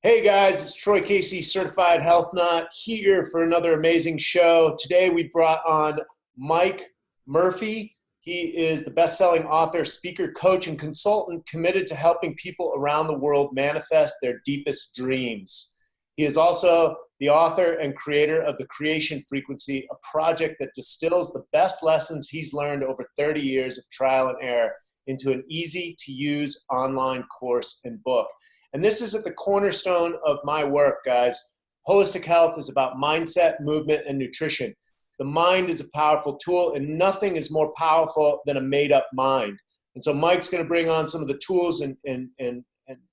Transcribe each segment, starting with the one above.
Hey guys, it's Troy Casey, Certified Health Nut, here for another amazing show. Today we brought on Mike Murphy. He is the best-selling author, speaker, coach, and consultant committed to helping people around the world manifest their deepest dreams. He is also the author and creator of The Creation Frequency, a project that distills the best lessons he's learned over 30 years of trial and error into an easy-to-use online course and book. And this is at the cornerstone of my work, guys. Holistic health is about mindset, movement, and nutrition. The mind is a powerful tool, and nothing is more powerful than a made-up mind. And so Mike's going to bring on some of the tools and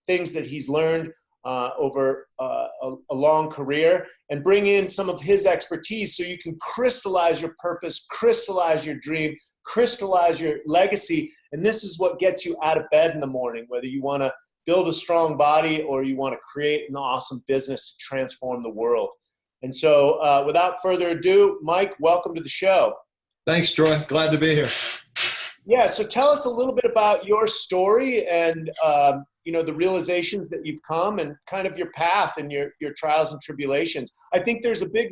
things that he's learned over a long career and bring in some of his expertise so you can crystallize your purpose, crystallize your dream, crystallize your legacy. And this is what gets you out of bed in the morning, whether you want to build a strong body or you want to create an awesome business to transform the world. And so without further ado, Mike, welcome to the show. Thanks, Troy. Glad to be here. Yeah, so tell us a little bit about your story and the realizations that you've come and kind of your path and your trials and tribulations. I think there's a big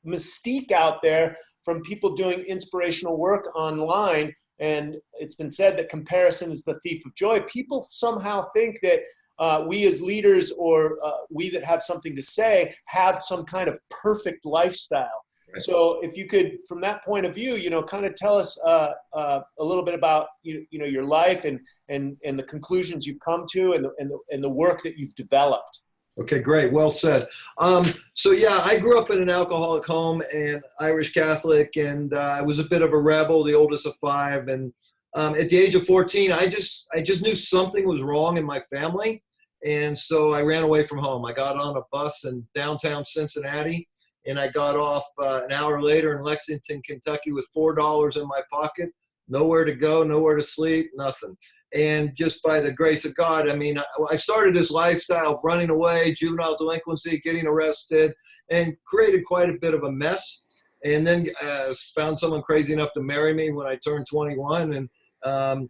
mystique out there from people doing inspirational work online. And it's been said that comparison is the thief of joy. People somehow think that we as leaders or we that have something to say have some kind of perfect lifestyle. Right. So if you could, from that point of view, kind of tell us a little bit about, your life and the conclusions you've come to and the work that you've developed. Okay, great. Well said. So yeah, I grew up in an alcoholic home and Irish Catholic, and I was a bit of a rebel, the oldest of five. And at the age of 14, I just knew something was wrong in my family. And so I ran away from home. I got on a bus in downtown Cincinnati, and I got off an hour later in Lexington, Kentucky with $4 in my pocket, nowhere to go, nowhere to sleep, nothing. And just by the grace of God, I started this lifestyle of running away, juvenile delinquency, getting arrested, and created quite a bit of a mess. And then found someone crazy enough to marry me when I turned 21. And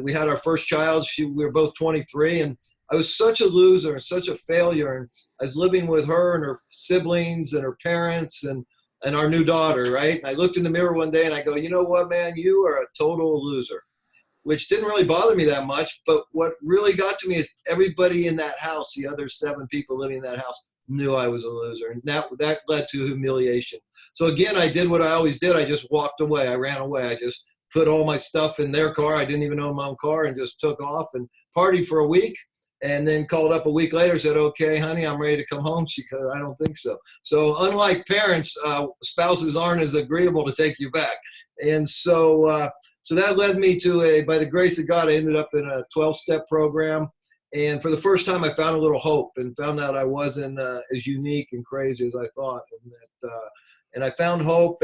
we had our first child. We were both 23. And I was such a loser and such a failure. And I was living with her and her siblings and her parents and our new daughter, right? And I looked in the mirror one day and I go, you know what, man, you are a total loser. Which didn't really bother me that much, but what really got to me is everybody in that house, the other 7 people living in that house, knew I was a loser, and that led to humiliation. So again, I did what I always did. I just walked away. I ran away. I just put all my stuff in their car. I didn't even own my own car, and just took off and partied for a week, and then called up a week later, said, okay, honey, I'm ready to come home. She goes, I don't think so. So unlike parents, spouses aren't as agreeable to take you back. And so that led me to by the grace of God, I ended up in a 12-step program. And for the first time, I found a little hope and found out I wasn't as unique and crazy as I thought. And I found hope.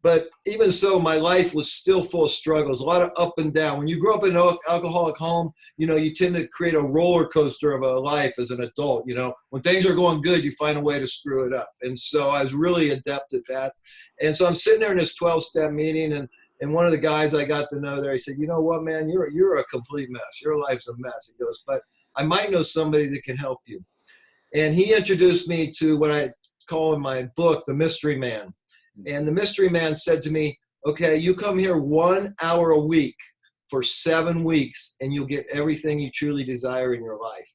But even so, my life was still full of struggles, a lot of up and down. When you grow up in an alcoholic home, you tend to create a roller coaster of a life as an adult. When things are going good, you find a way to screw it up. And so I was really adept at that. And so I'm sitting there in this 12-step meeting, and one of the guys I got to know there, he said, you know what, man, you're a complete mess. Your life's a mess. He goes, but I might know somebody that can help you. And he introduced me to what I call in my book, the mystery man. And the mystery man said to me, okay, you come here 1 hour a week for 7 weeks and you'll get everything you truly desire in your life.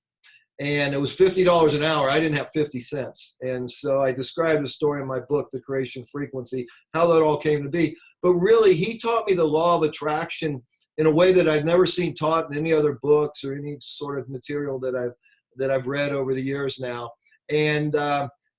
And it was $50 an hour. I didn't have 50 cents. And so I described the story in my book, The Creation Frequency, how that all came to be. But really, he taught me the law of attraction in a way that I've never seen taught in any other books or any sort of material that I've read over the years now. And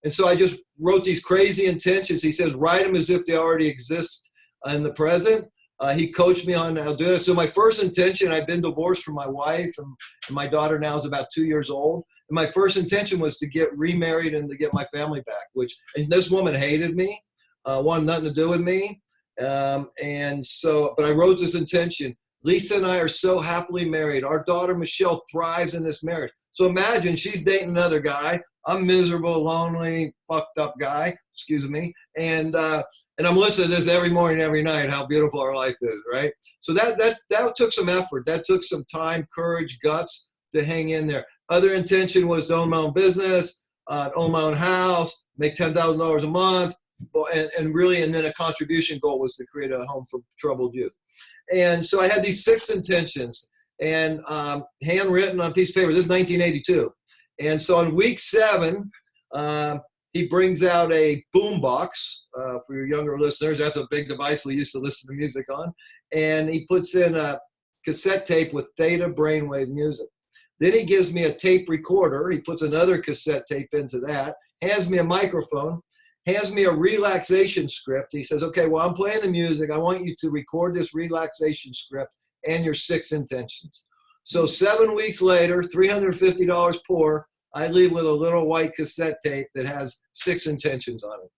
so I just wrote these crazy intentions. He says, write them as if they already exist in the present. He coached me on how to do it. So my first intention, I've been divorced from my wife, and my daughter now is about 2 years old. And my first intention was to get remarried and to get my family back, and this woman hated me, wanted nothing to do with me. But I wrote this intention. Lisa and I are so happily married. Our daughter, Michelle, thrives in this marriage. So imagine she's dating another guy. I'm miserable, lonely, fucked up guy, excuse me. And I'm listening to this every morning, every night, how beautiful our life is, right? So that took some effort. That took some time, courage, guts to hang in there. Other intention was to own my own business, own my own house, make $10,000 a month, and then a contribution goal was to create a home for troubled youth. And so I had these 6 intentions, and handwritten on a piece of paper. This is 1982. And so on week 7, he brings out a boom box. For your younger listeners, that's a big device we used to listen to music on. And he puts in a cassette tape with theta brainwave music. Then he gives me a tape recorder. He puts another cassette tape into that, hands me a microphone, hands me a relaxation script. He says, okay, well, I'm playing the music. I want you to record this relaxation script and your 6 intentions. So 7 weeks later, $350 poor, I leave with a little white cassette tape that has 6 intentions on it.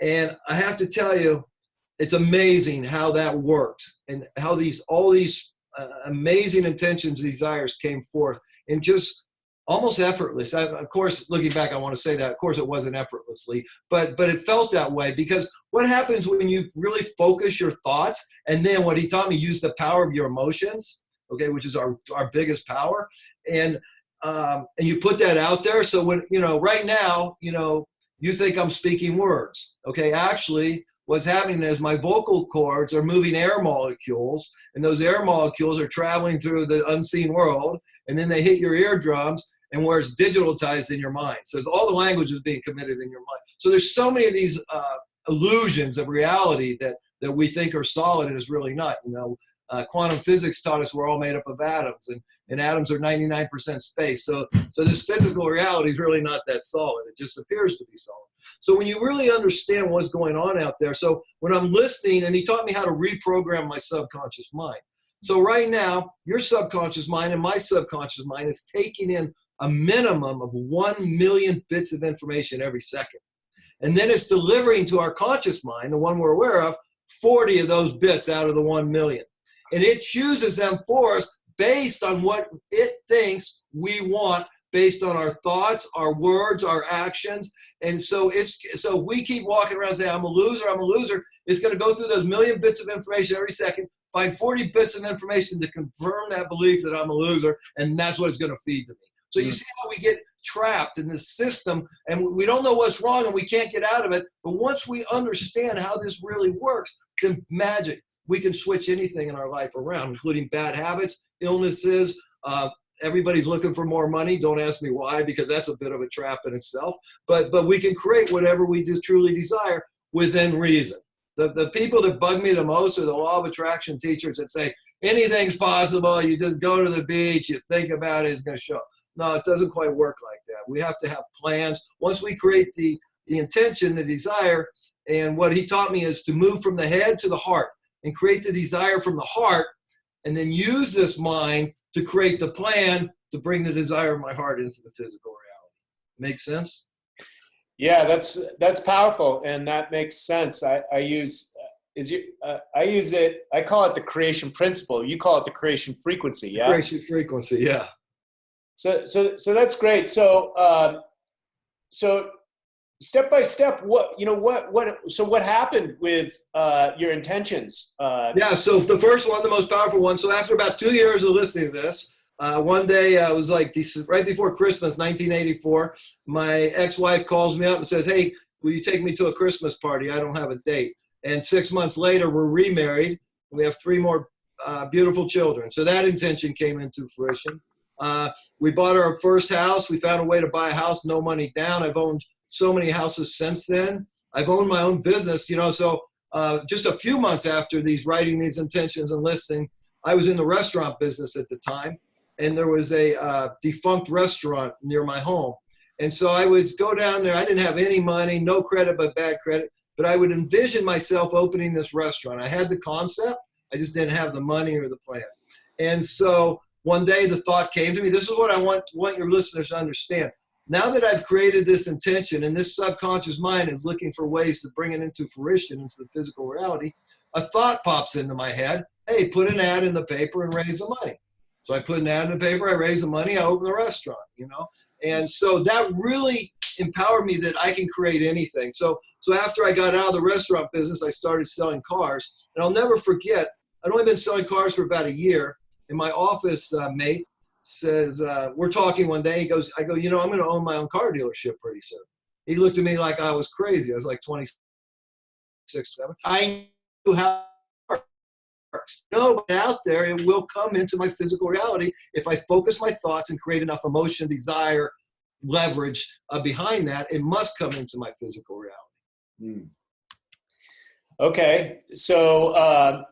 And I have to tell you, it's amazing how that worked and how all these amazing intentions, desires came forth and just almost effortless. Of course, looking back, I want to say that, of course, it wasn't effortlessly, but it felt that way, because what happens when you really focus your thoughts, and then what he taught me, use the power of your emotions, okay, which is our biggest power, and you put that out there. So when, right now, you think I'm speaking words, okay? Actually, what's happening is my vocal cords are moving air molecules, and those air molecules are traveling through the unseen world, and then they hit your eardrums, and where it's digitalized in your mind. So all the language is being committed in your mind. So there's so many of these illusions of reality that we think are solid, and it's really not. Quantum physics taught us we're all made up of atoms, and atoms are 99% space. So this physical reality is really not that solid. It just appears to be solid. So when you really understand what's going on out there, so when I'm listening, and he taught me how to reprogram my subconscious mind. So right now, your subconscious mind and my subconscious mind is taking in a minimum of 1 million bits of information every second. And then it's delivering to our conscious mind, the one we're aware of, 40 of those bits out of the 1 million. And it chooses them for us based on what it thinks we want, based on our thoughts, our words, our actions. And so we keep walking around saying, I'm a loser, I'm a loser. It's going to go through those million bits of information every second, find 40 bits of information to confirm that belief that I'm a loser, and that's what it's going to feed to me. So you see how we get trapped in this system, and we don't know what's wrong, and we can't get out of it. But once we understand how this really works, then magic. We can switch anything in our life around, including bad habits, illnesses. Everybody's looking for more money. Don't ask me why, because that's a bit of a trap in itself. But we can create whatever we truly desire within reason. The people that bug me the most are the law of attraction teachers that say, anything's possible. You just go to the beach, you think about it, it's going to show up. No, it doesn't quite work like that. We have to have plans. Once we create the intention, the desire, and what he taught me is to move from the head to the heart and create the desire from the heart, and then use this mind to create the plan to bring the desire of my heart into the physical reality. Make sense? Yeah, that's powerful, and that makes sense. I use it. I call it the creation principle. You call it the creation frequency. Yeah. Creation frequency. Yeah. So that's great. So step by step, what happened with your intentions? Yeah. So the first one, the most powerful one. So after about 2 years of listening to this, one day it was like right before Christmas, 1984, my ex-wife calls me up and says, hey, will you take me to a Christmas party? I don't have a date. And 6 months later, we're remarried. We have 3 more beautiful children. So that intention came into fruition. We bought our first house. We found a way to buy a house, no money down. I've owned so many houses since then. I've owned my own business, so just a few months after writing these intentions and listing, I was in the restaurant business at the time, and there was a defunct restaurant near my home. And so I would go down there. I didn't have any money, no credit but bad credit, but I would envision myself opening this restaurant. I had the concept. I just didn't have the money or the plan. And so one day the thought came to me, this is what I want your listeners to understand. Now that I've created this intention and this subconscious mind is looking for ways to bring it into fruition, into the physical reality, a thought pops into my head. Hey, put an ad in the paper and raise the money. So I put an ad in the paper, I raise the money, I open the restaurant, And so that really empowered me that I can create anything. So after I got out of the restaurant business, I started selling cars. And I'll never forget, I'd only been selling cars for about a year. And my office mate says, we're talking one day. He goes, I go, I'm going to own my own car dealership pretty soon. He looked at me like I was crazy. I was like 26, 7. I knew how it works. No, but out there, it will come into my physical reality if I focus my thoughts and create enough emotion, desire, leverage behind that. It must come into my physical reality. Okay, so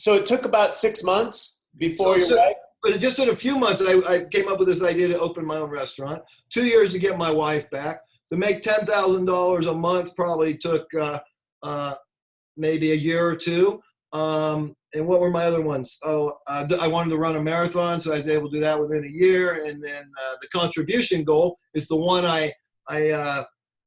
it took about 6 months before your wife. But just in a few months, I came up with this idea to open my own restaurant. 2 years to get my wife back. To make $10,000 a month probably took maybe a year or two. And what were my other ones? I wanted to run a marathon, so I was able to do that within a year. And then the contribution goal is the one I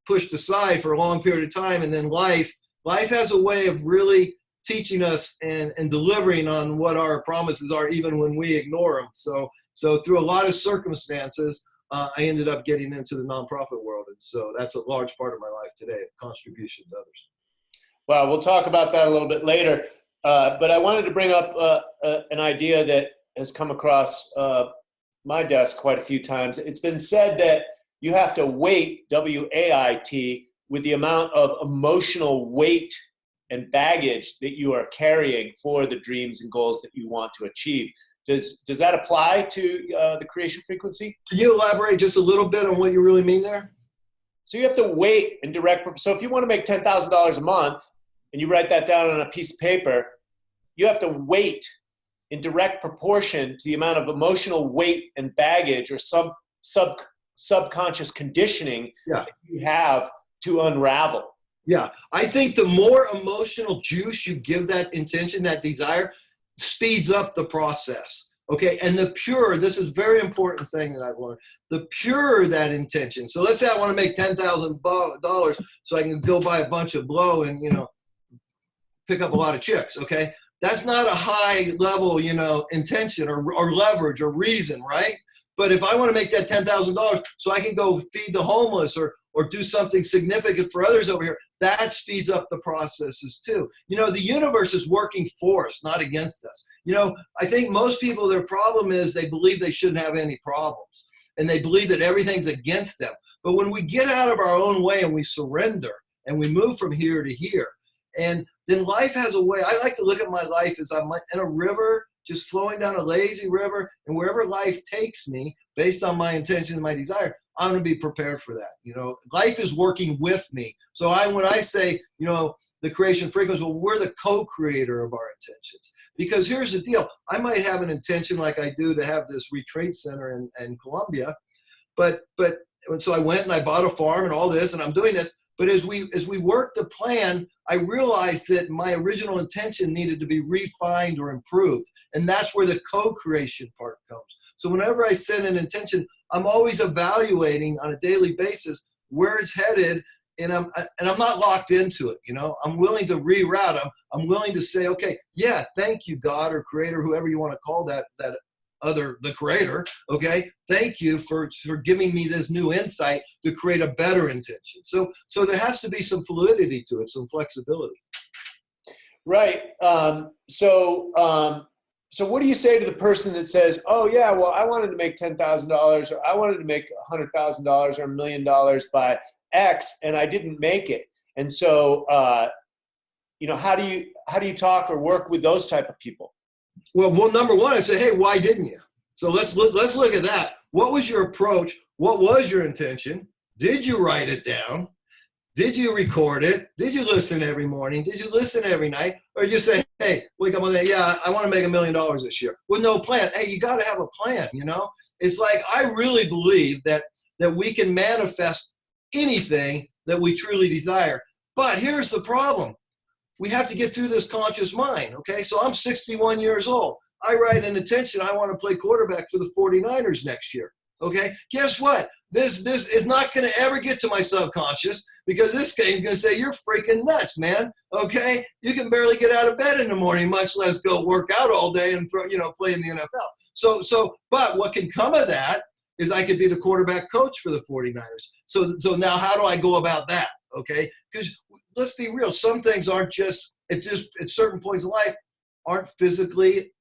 pushed aside for a long period of time. And then life has a way of really teaching us and delivering on what our promises are, even when we ignore them. So through a lot of circumstances, I ended up getting into the nonprofit world. And so that's a large part of my life today, of contribution to others. Well, we'll talk about that a little bit later. But I wanted to bring up an idea that has come across my desk quite a few times. It's been said that you have to weight, W-A-I-T, with the amount of emotional weight and baggage that you are carrying for the dreams and goals that you want to achieve. Does that apply to the creation frequency? Can you elaborate just a little bit on what you really mean there? So you have to weight and direct. So if you want to make $10,000 a month and you write that down on a piece of paper, you have to weight in direct proportion to the amount of emotional weight and baggage or subconscious conditioning that you have to unravel. Yeah, I think the more emotional juice you give that intention, that desire, speeds up the process. Okay, and the pure, this is a very important thing that I've learned, the purer that intention. So let's say I want to make $10,000 so I can go buy a bunch of blow and, pick up a lot of chicks, okay? That's not a high level, intention or leverage or reason, right? But if I want to make that $10,000 so I can go feed the homeless or do something significant for others over here, that speeds up the processes too. The universe is working for us, not against us. I think most people, their problem is they believe they shouldn't have any problems and they believe that everything's against them. But when we get out of our own way and we surrender and we move from here to here, and then life has a way. I like to look at my life as I'm in a river, just flowing down a lazy river, and wherever life takes me, based on my intention and my desire, I'm going to be prepared for that. Life is working with me. So when I say, the creation frequency, well, we're the co-creator of our intentions. Because here's the deal. I might have an intention like I do to have this retreat center in Colombia, but so I went and I bought a farm and all this, and I'm doing this. But as we worked the plan, I realized that my original intention needed to be refined or improved. And that's where the co-creation part comes. So whenever I set an intention, I'm always evaluating on a daily basis where it's headed, and I'm not locked into it. I'm willing to reroute. I'm willing to say, okay, yeah, thank you, God or Creator, whoever you want to call that the creator, okay? Thank you for giving me this new insight to create a better intention. So there has to be some fluidity to it, some flexibility. Right. So what do you say to the person that says, oh yeah, well, I wanted to make $10,000 or I wanted to make $100,000 or $1 million by X and I didn't make it. And so, how do you talk or work with those type of people? Well, number one, I say, hey, why didn't you? So let's look at that. What was your approach? What was your intention? Did you write it down? Did you record it? Did you listen every morning? Did you listen every night? Or you say, hey, wake up one day, yeah, I want to make $1 million this year with no plan. Hey, you got to have a plan, It's like I really believe that we can manifest anything that we truly desire. But here's the problem. We have to get through this conscious mind, okay? So I'm 61 years old. I write an intention. I want to play quarterback for the 49ers next year, okay? Guess what? This is not going to ever get to my subconscious because this game's going to say, you're freaking nuts, man, okay? You can barely get out of bed in the morning, much less go work out all day and play in the NFL. But what can come of that is I could be the quarterback coach for the 49ers. So now how do I go about that, okay? Because let's be real. Some things aren't just at certain points in life aren't physically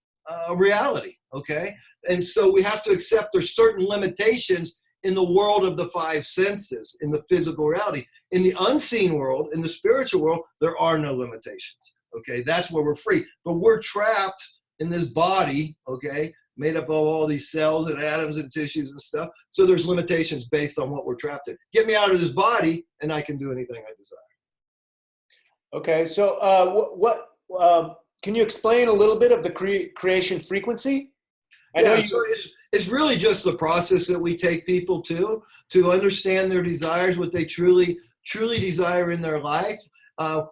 reality, okay? And so we have to accept there's certain limitations in the world of the five senses, in the physical reality. In the unseen world, in the spiritual world, there are no limitations, okay? That's where we're free. But we're trapped in this body, okay, made up of all these cells and atoms and tissues and stuff. So there's limitations based on what we're trapped in. Get me out of this body, and I can do anything I desire. Okay, so can you explain a little bit of the creation frequency? So it's really just the process that we take people to understand their desires, what they truly desire in their life.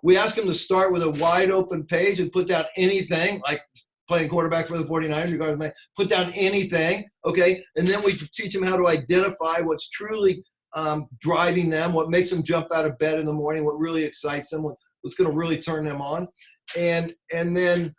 We ask them to start with a wide open page and put down anything, like playing quarterback for the 49ers, put down anything, okay? And then we teach them how to identify what's truly driving them, what makes them jump out of bed in the morning, what really excites them, what's going to really turn them on. And then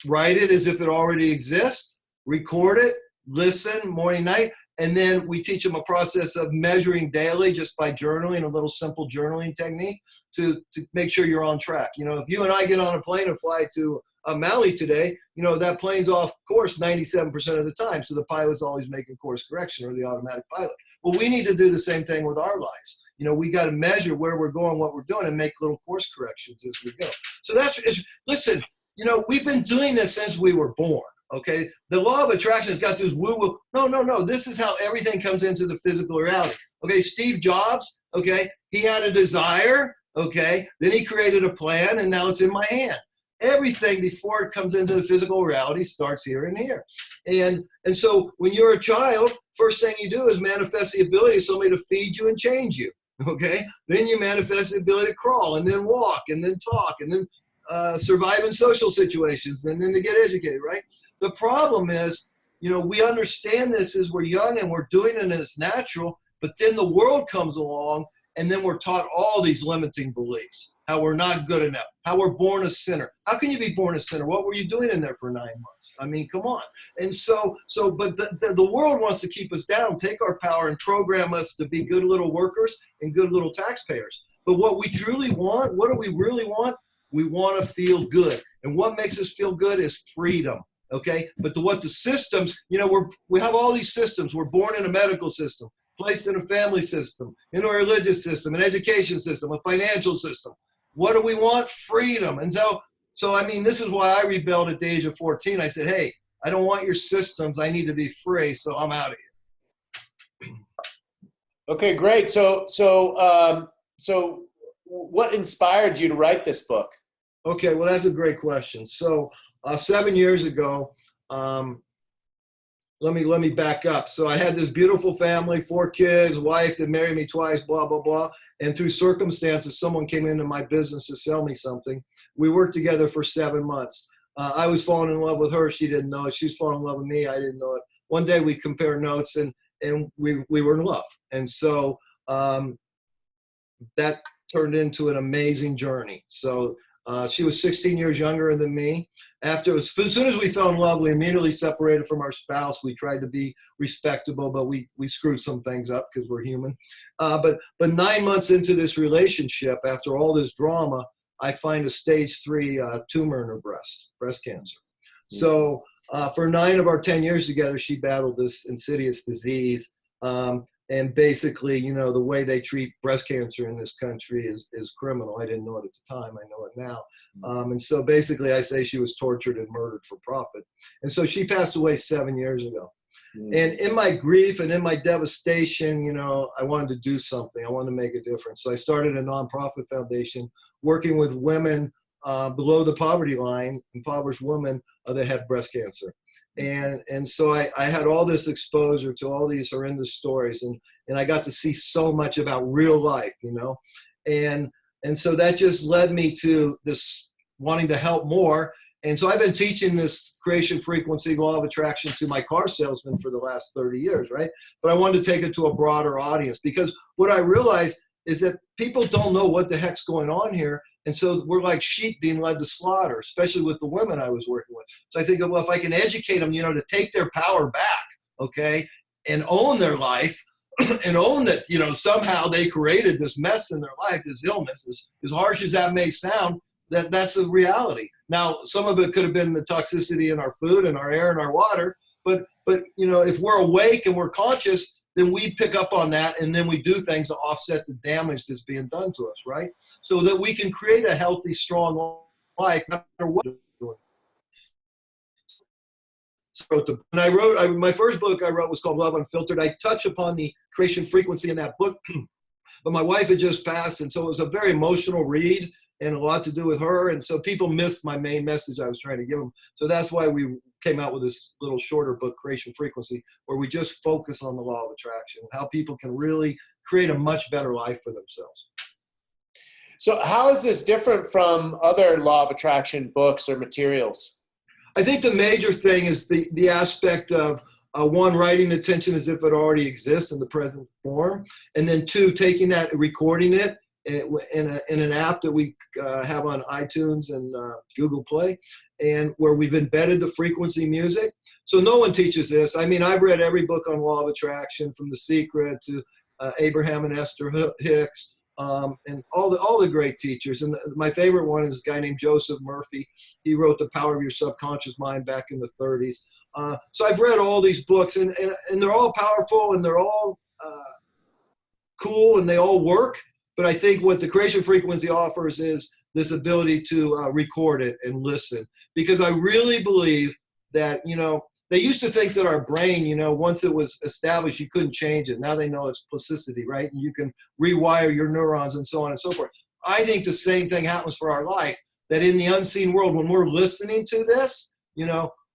write it as if it already exists, record it, listen morning, night, and then we teach them a process of measuring daily just by journaling, a little simple journaling technique to make sure you're on track. You know, if you and I get on a plane and fly to Maui today, you know, that plane's off course 97% of the time. So the pilot's always making course correction, or the automatic pilot. Well, we need to do the same thing with our lives. You know, we got to measure where we're going, what we're doing, and make little course corrections as we go. So listen, you know, we've been doing this since we were born. Okay, the law of attraction has got this woo-woo. No. This is how everything comes into the physical reality. Okay, Steve Jobs, okay, he had a desire, okay, then he created a plan, and now it's in my hand. Everything before it comes into the physical reality starts here and here. And so when you're a child, first thing you do is manifest the ability of somebody to feed you and change you, okay? Then you manifest the ability to crawl, and then walk, and then talk, and then survive in social situations, and then to get educated, right? The problem is, you know, we understand this as we're young and we're doing it and it's natural, but then the world comes along and then we're taught all these limiting beliefs, how we're not good enough, how we're born a sinner. How can you be born a sinner? What were you doing in there for 9 months? I mean, come on. And but the world wants to keep us down, take our power and program us to be good little workers and good little taxpayers. But what we truly want, what do we really want? We want to feel good. And what makes us feel good is freedom. Okay, but what the systems, you know, we have all these systems. We're born in a medical system, placed in a family system, in a religious system, an education system, a financial system. What do we want? Freedom. And so I mean, this is why I rebelled at the age of 14. I said, hey, I don't want your systems. I need to be free. So I'm out of here. Okay, great. So what inspired you to write this book? Okay, well, that's a great question. So 7 years ago, let me back up. So I had this beautiful family, 4 kids, wife that married me twice, blah, blah, blah. And through circumstances, someone came into my business to sell me something. We worked together for 7 months. I was falling in love with her. She didn't know it. She was falling in love with me. I didn't know it. One day we compared notes and we were in love. And so that turned into an amazing journey. So she was 16 years younger than me. As soon as we fell in love, we immediately separated from our spouse. We tried to be respectable, but we screwed some things up because we're human. But 9 months into this relationship, after all this drama, I find a stage 3 tumor in her breast cancer. Mm-hmm. So for 9 of our 10 years together, she battled this insidious disease. And basically, you know, the way they treat breast cancer in this country is criminal. I didn't know it at the time. I know it now. And so basically, I say she was tortured and murdered for profit. And so she passed away 7 years ago. And in my grief and in my devastation, you know, I wanted to do something. I wanted to make a difference. So I started a nonprofit foundation working with women below the poverty line, impoverished women that had breast cancer. And so I had all this exposure to all these horrendous stories, and I got to see so much about real life, you know, and so that just led me to this wanting to help more. And so I've been teaching this creation frequency, law of attraction to my car salesman for the last 30 years, right? But I wanted to take it to a broader audience, because what I realized is that people don't know what the heck's going on here. And so we're like sheep being led to slaughter, especially with the women I was working with. So I think, well, if I can educate them, you know, to take their power back, okay, and own their life and own that, you know, somehow they created this mess in their life, this illness, as harsh as that may sound, that's the reality. Now, some of it could have been the toxicity in our food and our air and our water, but if we're awake and we're conscious, then we pick up on that, and then we do things to offset the damage that's being done to us, right? So that we can create a healthy, strong life, no matter what we're doing. So my first book I wrote was called Love Unfiltered. I touch upon the creation frequency in that book, but my wife had just passed, and so it was a very emotional read and a lot to do with her, and so people missed my main message I was trying to give them. So that's why we came out with this little shorter book, Creation Frequency, where we just focus on the law of attraction, how people can really create a much better life for themselves. So how is this different from other law of attraction books or materials? I think the major thing is the aspect of one, writing attention as if it already exists in the present form, and then two, taking that, recording it in an app that we have on iTunes and Google Play, and where we've embedded the frequency music. So no one teaches this. I mean, I've read every book on law of attraction, from The Secret to Abraham and Esther Hicks, and all the great teachers. And my favorite one is a guy named Joseph Murphy. He wrote The Power of Your Subconscious Mind back in the 30s. So I've read all these books, and they're all powerful, and they're all cool, and they all work. But I think what the creation frequency offers is this ability to record it and listen. Because I really believe that, they used to think that our brain, once it was established, you couldn't change it. Now they know it's plasticity, right? And you can rewire your neurons and so on and so forth. I think the same thing happens for our life, that in the unseen world, when we're listening to this,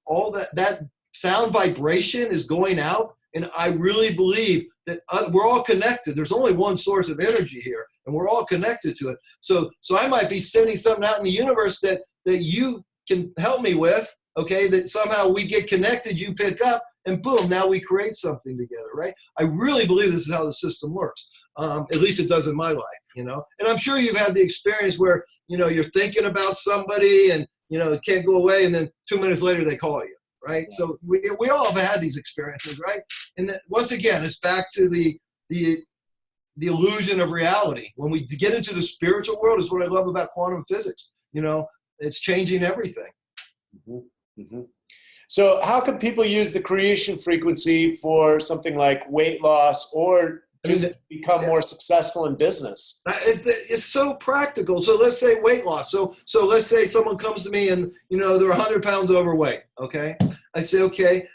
all that sound vibration is going out. And I really believe that we're all connected. There's only one source of energy here, and we're all connected to it. So I might be sending something out in the universe that you can help me with, okay, that somehow we get connected, you pick up, and boom, now we create something together, right? I really believe this is how the system works. At least it does in my life, And I'm sure you've had the experience where, you're thinking about somebody and, it can't go away, and then 2 minutes later they call you. Right. Yeah. So we all have had these experiences, right? And once again, it's back to the illusion of reality. When we get into the spiritual world, is what I love about quantum physics. It's changing everything. Mm-hmm. Mm-hmm. So how can people use the creation frequency for something like weight loss or just become more successful in business? It's so practical. So let's say weight loss. So let's say someone comes to me and, they're 100 pounds overweight. Okay. I say, okay,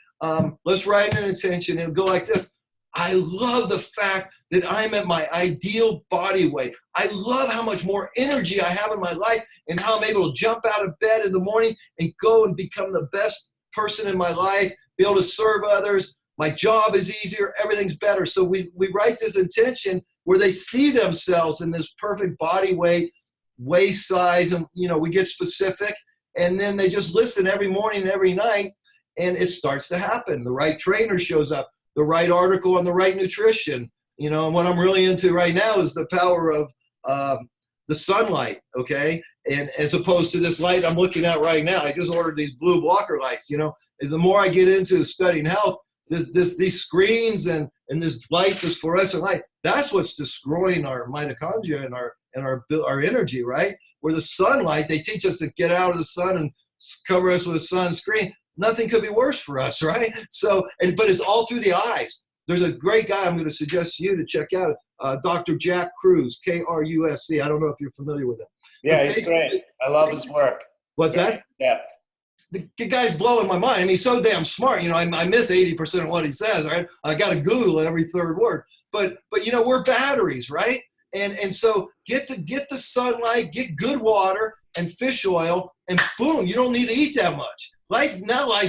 let's write an intention and go like this. I love the fact that I'm at my ideal body weight. I love how much more energy I have in my life and how I'm able to jump out of bed in the morning and go and become the best person in my life, be able to serve others. My job is easier, everything's better. So we write this intention where they see themselves in this perfect body weight, waist size, and we get specific, and then they just listen every morning and every night, and it starts to happen. The right trainer shows up, the right article on the right nutrition, and what I'm really into right now is the power of the sunlight, okay? And as opposed to this light I'm looking at right now, I just ordered these blue blocker lights, the more I get into studying health, these screens and this light, this fluorescent light, that's what's destroying our mitochondria and our energy, right? Where the sunlight, they teach us to get out of the sun and cover us with a sunscreen. Nothing could be worse for us, right? So, but it's all through the eyes. There's a great guy I'm going to suggest you to check out, Dr. Jack Kruse, Krusc. I don't know if you're familiar with him. Yeah, he's great. I love his work. What's that? Yeah. The guy's blowing my mind. I mean, he's so damn smart. I miss 80% of what he says, right? I got to Google every third word. But we're batteries, right? And so get the sunlight, get good water and fish oil, and boom, you don't need to eat that much. Life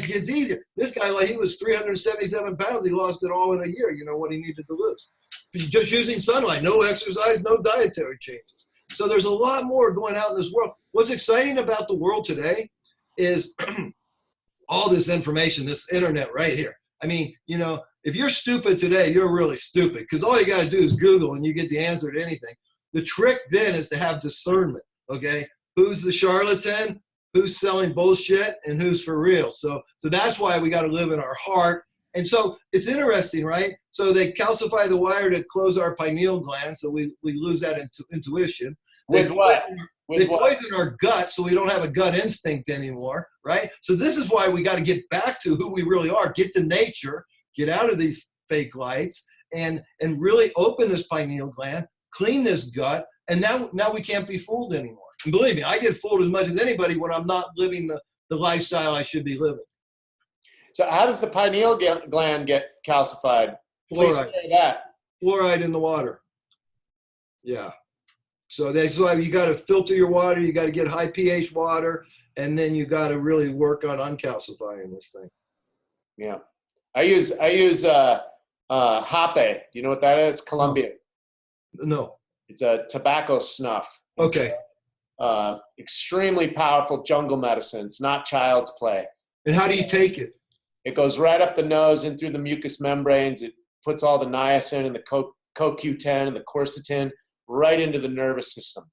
gets easier. This guy, he was 377 pounds. He lost it all in a year, what he needed to lose. Just using sunlight, no exercise, no dietary changes. So there's a lot more going out in this world. What's exciting about the world today is all this information, this internet right here. I mean, if you're stupid today, you're really stupid, because all you got to do is Google and you get the answer to anything. The trick then is to have discernment, okay? Who's the charlatan, who's selling bullshit, and who's for real. So that's why we got to live in our heart. And so it's interesting, right? So they calcify the wire to close our pineal gland, so we lose that intuition. With what? With They what? poison our gut, so we don't have a gut instinct anymore, right? So this is why we got to get back to who we really are, get to nature, get out of these fake lights, and really open this pineal gland, clean this gut, and now we can't be fooled anymore. And believe me, I get fooled as much as anybody when I'm not living the lifestyle I should be living. So how does the pineal gland get calcified? Please Fluoride. share that. Fluoride in the water. Yeah. So that's why you got to filter your water. You got to get high pH water, and then you got to really work on uncalcifying this thing. Yeah. I use Hape. Do you know what that is? Colombian. No. It's a tobacco snuff. Okay. Extremely powerful jungle medicine. It's not child's play. And how do you take it? It goes right up the nose and through the mucous membranes. It puts all the niacin and the CoQ10 and the quercetin right into the nervous system.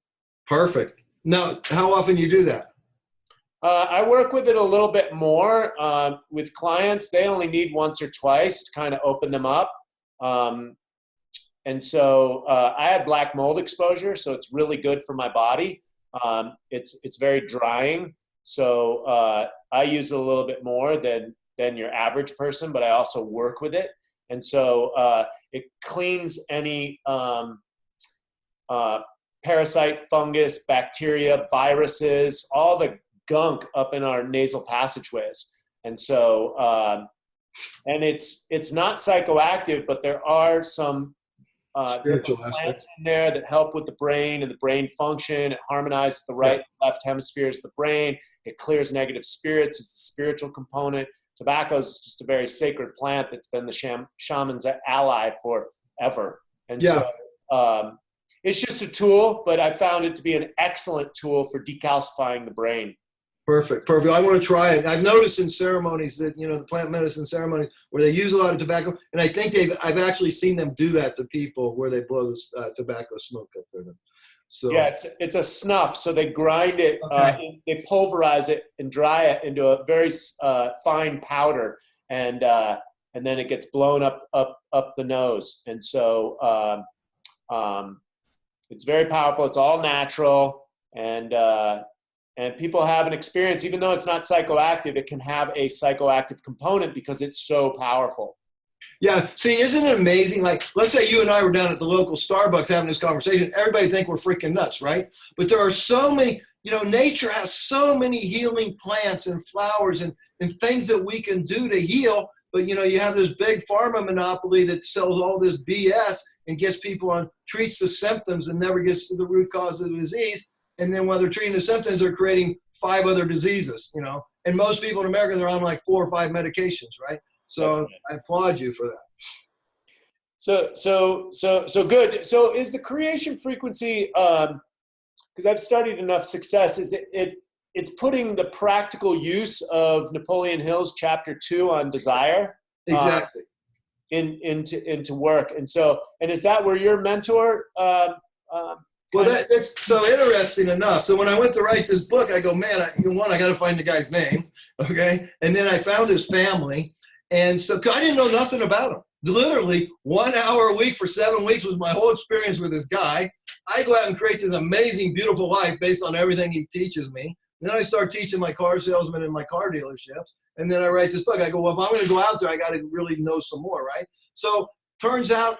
Perfect. Now, how often you do that? I work with it a little bit more with clients. They only need once or twice to kind of open them up. And so I had black mold exposure, so it's really good for my body. It's very drying. So I use it a little bit more than your average person, but I also work with it. And so it cleans any parasite, fungus, bacteria, viruses, all the gunk up in our nasal passageways. And so, and it's not psychoactive, but there are some different plants in there that help with the brain and the brain function. It harmonizes the right and left hemispheres of the brain. It clears negative spirits. It's the spiritual component. Tobacco is just a very sacred plant that's been the shaman's ally forever. And so it's just a tool, but I found it to be an excellent tool for decalcifying the brain. Perfect. I want to try it. I've noticed in ceremonies that, the plant medicine ceremonies where they use a lot of tobacco, and I think I've actually seen them do that to people where they blow this tobacco smoke up their nose. So yeah, it's a snuff. So they grind it, they pulverize it and dry it into a very fine powder, and then it gets blown up the nose. And so it's very powerful. It's all natural, and people have an experience, even though it's not psychoactive, it can have a psychoactive component because it's so powerful. Yeah. See, isn't it amazing? Like, let's say you and I were down at the local Starbucks having this conversation. Everybody think we're freaking nuts, right? But there are so many, nature has so many healing plants and flowers and things that we can do to heal. But, you have this big pharma monopoly that sells all this BS and gets people on, treats the symptoms and never gets to the root cause of the disease. And then while they're treating the symptoms, they're creating 5 other diseases, And most people in America, they're on like 4 or 5 medications, right? So I applaud you for that. So good. So is the creation frequency, because I've studied enough success, is it's putting the practical use of Napoleon Hill's chapter 2 on desire Exactly. into work. And is that where your mentor well, that's so interesting enough. So when I went to write this book, I go, man, I got to find the guy's name, okay? And then I found his family. And so I didn't know nothing about him. Literally 1 hour a week for 7 weeks was my whole experience with this guy. I go out and create this amazing, beautiful life based on everything he teaches me. And then I start teaching my car salesmen in my car dealerships. And then I write this book. I go, well, if I'm going to go out there, I got to really know some more, right? So turns out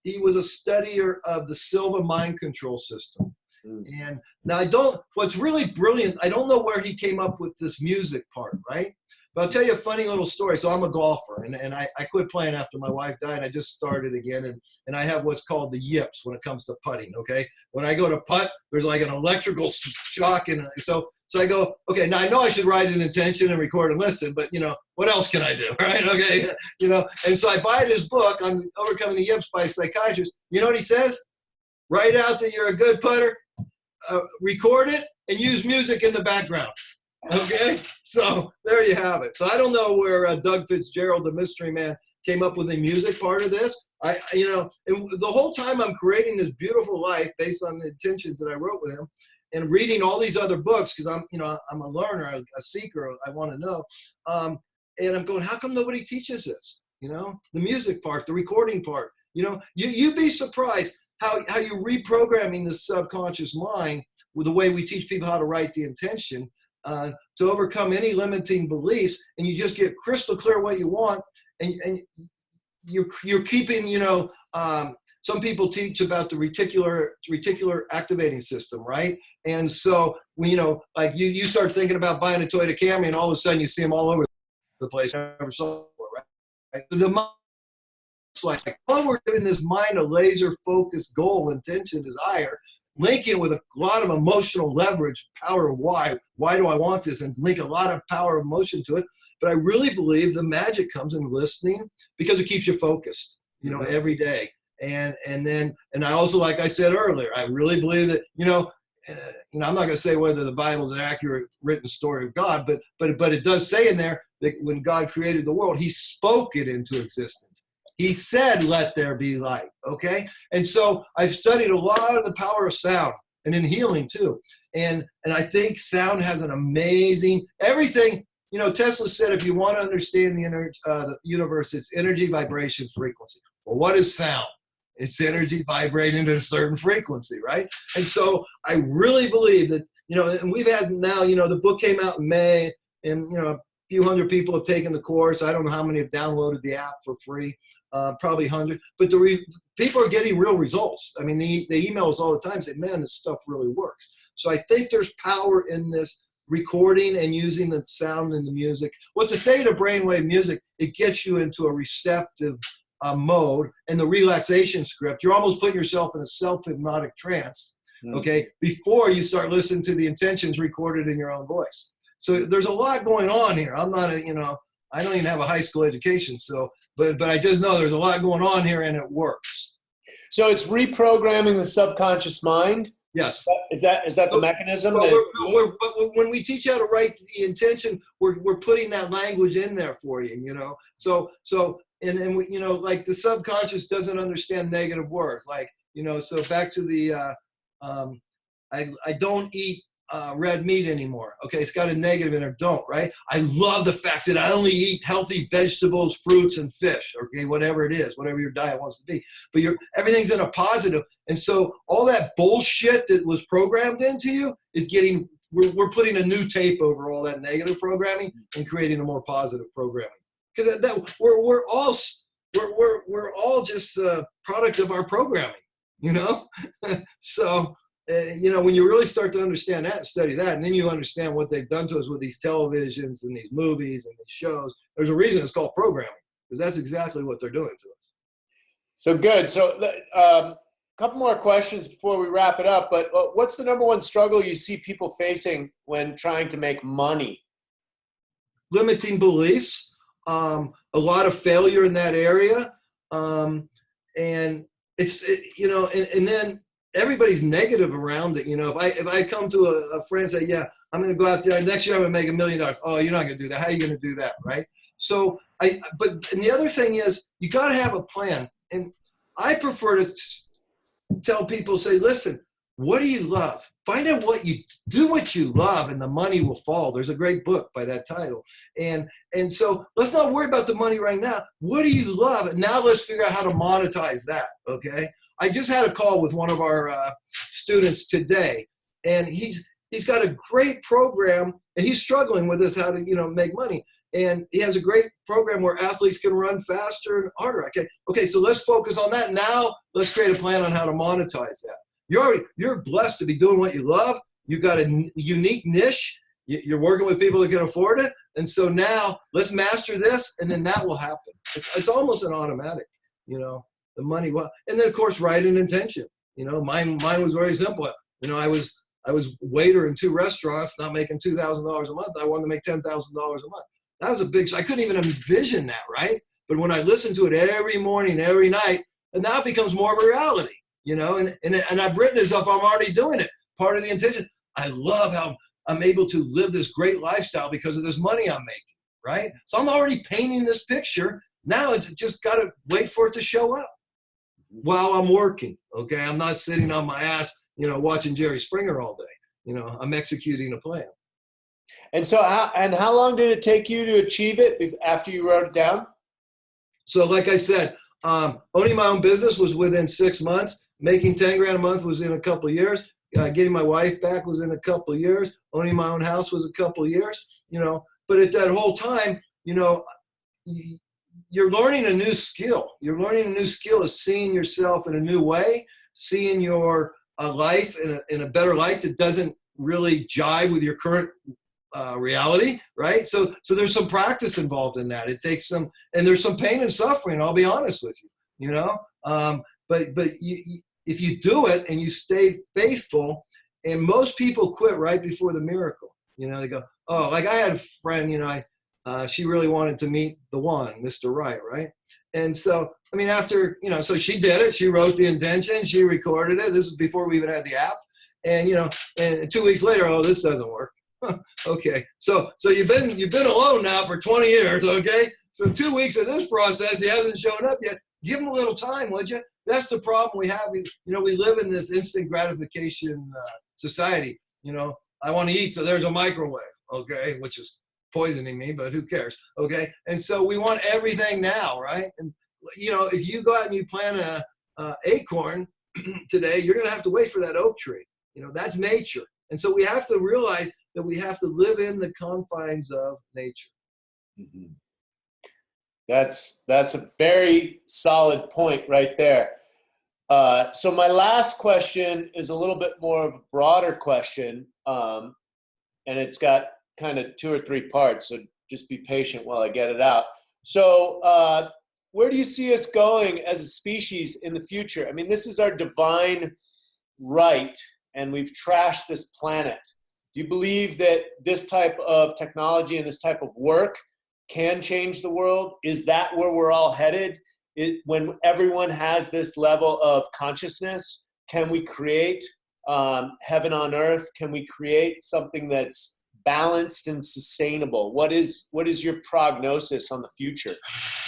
he was a studier of the Silva mind control system. And now what's really brilliant, I don't know where he came up with this music part, right? But I'll tell you a funny little story. So I'm a golfer, and I quit playing after my wife died. I just started again, and I have what's called the yips when it comes to putting, okay? When I go to putt, there's like an electrical shock. And so I go, okay, now I know I should write an intention and record and listen, but, what else can I do, right? Okay, and so I buy this book on Overcoming the Yips by a psychiatrist. You know what he says? Write out that you're a good putter, record it, and use music in the background. Okay, so there you have it. So I don't know where Doug Fitzgerald, the mystery man, came up with the music part of this. And the whole time I'm creating this beautiful life based on the intentions that I wrote with him, and reading all these other books because I'm a learner, a seeker. I want to know, and I'm going, how come nobody teaches this? The music part, the recording part. You'd be surprised. how you're reprogramming the subconscious mind with the way we teach people how to write the intention to overcome any limiting beliefs, and you just get crystal clear what you want, and you're keeping, some people teach about the reticular activating system, right? And so, like you start thinking about buying a Toyota Camry, and all of a sudden you see them all over the place. Never saw before, right? The mind, it's like, oh, we're giving this mind a laser focused goal, intention, desire, linking with a lot of emotional leverage, power of why do I want this, and link a lot of power of emotion to it. But I really believe the magic comes in listening, because it keeps you focused, every day. And I also, like I said earlier, I really believe that, I'm not going to say whether the Bible is an accurate written story of God, but it does say in there that when God created the world, he spoke it into existence. He said, let there be light. Okay. And so I've studied a lot of the power of sound, and in healing too. And I think sound has an amazing, everything, Tesla said, if you want to understand the universe, it's energy, vibration, frequency. Well, what is sound? It's energy vibrating at a certain frequency, right? And so I really believe that, and we've had now, the book came out in May, and, a few hundred people have taken the course. I don't know how many have downloaded the app for free, probably 100. But people are getting real results. I mean, they email us all the time, say, man, this stuff really works. So I think there's power in this recording and using the sound and the music. With the theta brainwave music, it gets you into a receptive mode, and the relaxation script, you're almost putting yourself in a self-hypnotic trance, okay, before you start listening to the intentions recorded in your own voice. So there's a lot going on here. I'm not I don't even have a high school education, so, but I just know there's a lot going on here, and it works. So it's reprogramming the subconscious mind? Yes. Is that the mechanism? But when we teach you how to write the intention, we're putting that language in there for you, So and we, like the subconscious doesn't understand negative words, like, so back to the I don't eat red meat anymore. Okay, it's got a negative in there. Don't, right? I love the fact that I only eat healthy vegetables, fruits, and fish. Okay, whatever it is, whatever your diet wants to be. But everything's in a positive, and so all that bullshit that was programmed into you is getting. We're putting a new tape over all that negative programming and creating a more positive programming. Because we're all just a product of our programming, So. When you really start to understand that and study that, and then you understand what they've done to us with these televisions and these movies and these shows, there's a reason it's called programming, because that's exactly what they're doing to us. So good. So a couple more questions before we wrap it up, but what's the number one struggle you see people facing when trying to make money? Limiting beliefs, a lot of failure in that area, and it's, and then everybody's negative around it. If I come to a friend and say, yeah, I'm going to go out there next year, I'm going to make $1 million. Oh, you're not going to do that. How are you going to do that? Right. So and the other thing is, you got to have a plan. And I prefer to tell people, say, listen, what do you love? Find out what you love, and the money will fall. There's a great book by that title. And so let's not worry about the money right now. What do you love? And now let's figure out how to monetize that. Okay. I just had a call with one of our students today, and he's got a great program, and he's struggling with this, how to make money. And he has a great program where athletes can run faster and harder. Okay, so let's focus on that. Now let's create a plan on how to monetize that. You're blessed to be doing what you love. You've got a unique niche. You're working with people that can afford it, and so now let's master this, and then that will happen. It's almost an automatic, The money, and then of course, write an intention. Mine was very simple. I was waiter in 2 restaurants, not making $2,000 a month. I wanted to make $10,000 a month. That was a big. I couldn't even envision that, right? But when I listened to it every morning, every night, and now it becomes more of a reality, And I've written as if I'm already doing it. Part of the intention. I love how I'm able to live this great lifestyle because of this money I'm making, right? So I'm already painting this picture. Now it's just got to wait for it to show up while I'm working. Okay, I'm not sitting on my ass, watching Jerry Springer all day. I'm executing a plan. And so, how long did it take you to achieve it after you wrote it down? So, like I said, owning my own business was within 6 months. Making 10 grand a month was in a couple of years. Getting my wife back was in a couple of years. Owning my own house was a couple of years, but at that whole time, you're learning a new skill. You're learning a new skill is seeing yourself in a new way, seeing your life in a better light that doesn't really jive with your current reality, right? So there's some practice involved in that. It takes some, and there's some pain and suffering. I'll be honest with you, but if you do it and you stay faithful, and most people quit right before the miracle. They go, oh, like I had a friend, she really wanted to meet the one, Mr. Right? And so, after, so she did it. She wrote the intention. She recorded it. This was before we even had the app. And, and 2 weeks later, oh, this doesn't work. Okay. So you've been alone now for 20 years. Okay. So 2 weeks of this process, he hasn't shown up yet. Give him a little time, would you? That's the problem we have. We live in this instant gratification society. I want to eat, so there's a microwave, okay, which is poisoning me, but who cares, okay? And so we want everything now, right? And, if you go out and you plant a acorn today, you're going to have to wait for that oak tree. That's nature. And so we have to realize that we have to live in the confines of nature. Mm-hmm. That's a very solid point right there. So my last question is a little bit more of a broader question, and it's got kind of 2 or 3 parts, so just be patient while I get it out. So where do you see us going as a species in the future? This is our divine right, and we've trashed this planet. Do you believe that this type of technology and this type of work can change the world? Is that where we're all headed? When everyone has this level of consciousness, can we create heaven on earth? Can we create something that's balanced and sustainable? What is your prognosis on the future?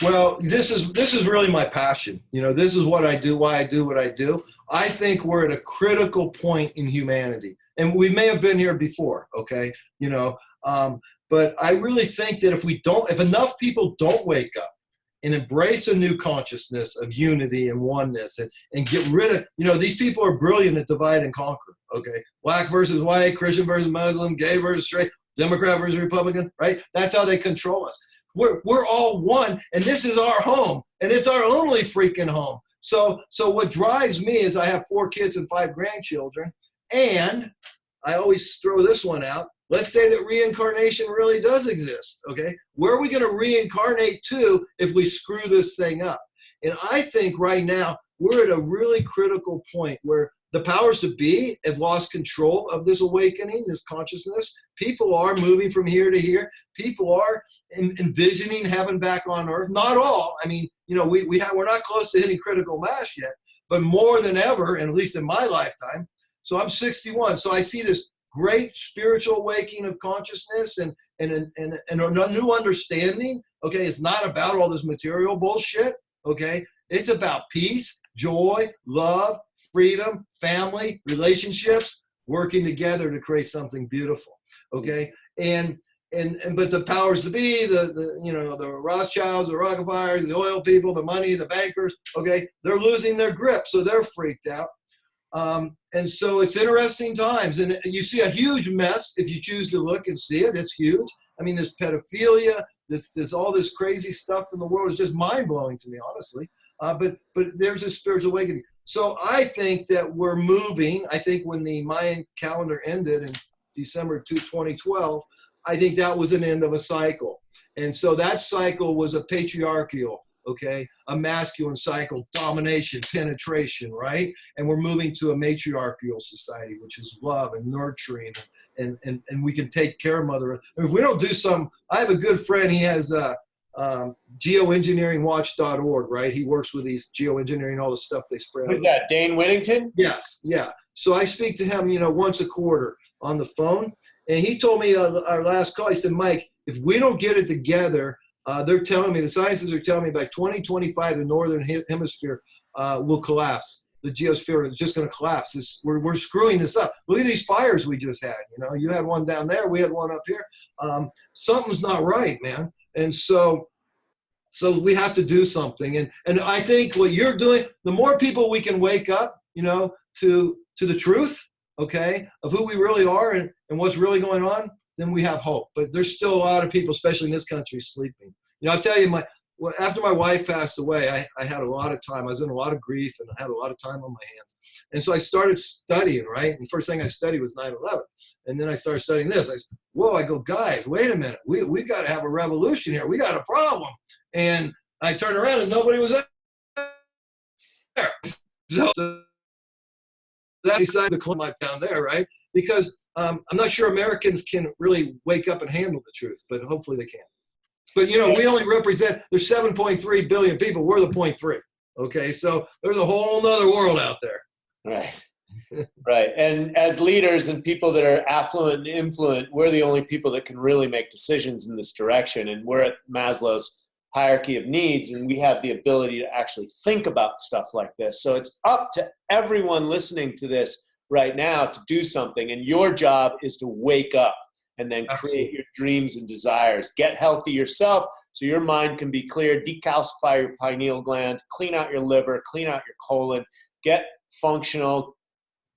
Well, this is really my passion. This is what I do, why I do what I do. I think we're at a critical point in humanity, and we may have been here before, okay? But I really think that if enough people don't wake up and embrace a new consciousness of unity and oneness and get rid of, these people are brilliant at divide and conquer, okay? Black versus white, Christian versus Muslim, gay versus straight, Democrat versus Republican, right? That's how they control us. We're all one, and this is our home, and it's our only freaking home. So what drives me is I have 4 kids and 5 grandchildren, and I always throw this one out. Let's say that reincarnation really does exist, okay? Where are we going to reincarnate to if we screw this thing up? And I think right now we're at a really critical point where the powers to be have lost control of this awakening, this consciousness. People are moving from here to here. People are envisioning heaven back on earth. Not all. We're not close to hitting critical mass yet, but more than ever, and at least in my lifetime. So I'm 61. So I see this great spiritual awakening of consciousness and a new understanding. Okay, it's not about all this material bullshit. Okay, it's about peace, joy, love, freedom, family, relationships, working together to create something beautiful. Okay, but the powers to be, the Rothschilds, the Rockefellers, the oil people, the money, the bankers. Okay, they're losing their grip, so they're freaked out. And so it's interesting times, and you see a huge mess if you choose to look and see it. It's huge. There's pedophilia, there's all this crazy stuff in the world. It's just mind blowing to me, honestly. But there's a spiritual awakening. So I think that we're moving. I think when the Mayan calendar ended in December 2012, I think that was an end of a cycle. And so that cycle was a patriarchal, okay, a masculine cycle, domination, penetration, right? And we're moving to a matriarchal society, which is love and nurturing, and we can take care of mother. If we don't do some, I have a good friend, he has geoengineeringwatch.org, right? He works with these geoengineering, all the stuff they spread. Who's that, Dane Whittington? Yes, yeah. So I speak to him, once a quarter on the phone. And he told me our last call, he said, Mike, if we don't get it together, they're telling me, the scientists are telling me by 2025, the northern hemisphere will collapse. The geosphere is just going to collapse. We're screwing this up. Look at these fires we just had. You had one down there. We had one up here. Something's not right, man. And so we have to do something. And I think what you're doing, the more people we can wake up, to the truth, okay, of who we really are and what's really going on, then we have hope. But there's still a lot of people, especially in this country, sleeping. I'll tell you, after my wife passed away, I had a lot of time. I was in a lot of grief and I had a lot of time on my hands. And so I started studying, right? And the first thing I studied was 9/11. And then I started studying this. I go, guys, wait a minute. We got to have a revolution here. We got a problem. And I turned around and nobody was there. So I decided to climb down there, right? Because I'm not sure Americans can really wake up and handle the truth, but hopefully they can. But, we only represent, there's 7.3 billion people. We're the 0.3. Okay. So there's a whole nother world out there. Right. Right. And as leaders and people that are affluent and influent, we're the only people that can really make decisions in this direction. And we're at Maslow's hierarchy of needs, and we have the ability to actually think about stuff like this. So it's up to everyone listening to this right now to do something. And your job is to wake up and then create your dreams and desires. Get healthy yourself so your mind can be clear, decalcify your pineal gland, clean out your liver, clean out your colon, get functional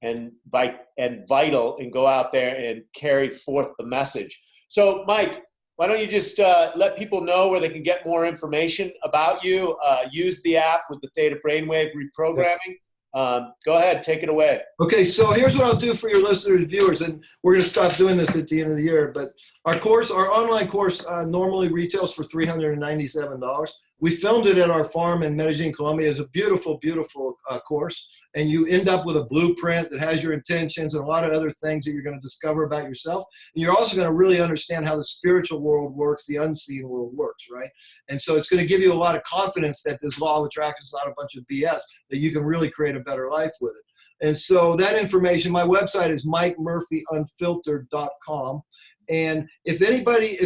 and vital, and go out there and carry forth the message. So, Mike, why don't you just let people know where they can get more information about you? Use the app with the Theta Brainwave reprogramming. Go ahead, take it away. Okay, so here's what I'll do for your listeners and viewers, and we're going to stop doing this at the end of the year, but our online course normally retails for $397. We filmed it at our farm in Medellin, Colombia. It's a beautiful, beautiful course, and you end up with a blueprint that has your intentions and a lot of other things that you're going to discover about yourself. And you're also going to really understand how the spiritual world works, the unseen world works, right? And so it's going to give you a lot of confidence that this law of attraction is not a bunch of BS, that you can really create a better life with it. And so that information, my website is MikeMurphyUnfiltered.com. And if anybody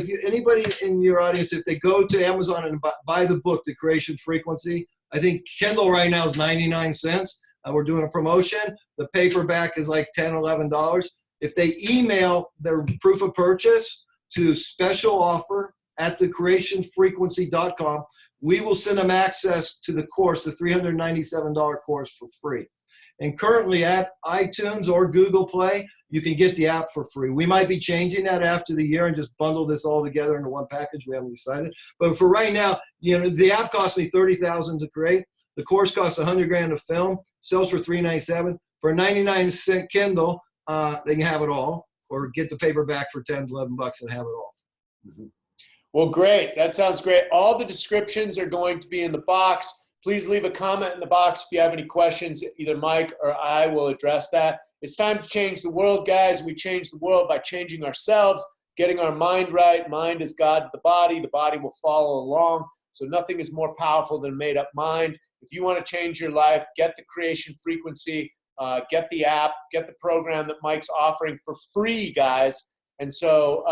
in your audience, if they go to Amazon and buy the book, The Creation Frequency, I think Kindle right now is 99 cents. We're doing a promotion. The paperback is like $10, $11. If they email their proof of purchase to special offer at thecreationfrequency.com, we will send them access to the course, the $397 course, for free. And currently at iTunes or Google Play, you can get the app for free. We might be changing that after the year and just bundle this all together into one package. We haven't decided. But for right now, the app cost me $30,000 to create. The course costs $100,000 to film. Sells for $397. For a 99-cent Kindle, they can have it all, or get the paperback for $10, $11 and have it all. Mm-hmm. Well, great. That sounds great. All the descriptions are going to be in the box. Please leave a comment in the box if you have any questions. Either Mike or I will address that. It's time to change the world, guys. We change the world by changing ourselves, getting our mind right. Mind is God to the body. The body will follow along. So nothing is more powerful than a made-up mind. If you want to change your life, get the Creation Frequency, get the app, get the program that Mike's offering for free, guys. And so,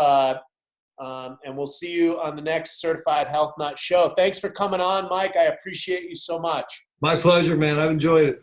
and we'll see you on the next Certified Health Nut show. Thanks for coming on, Mike. I appreciate you so much. My pleasure, man. I've enjoyed it.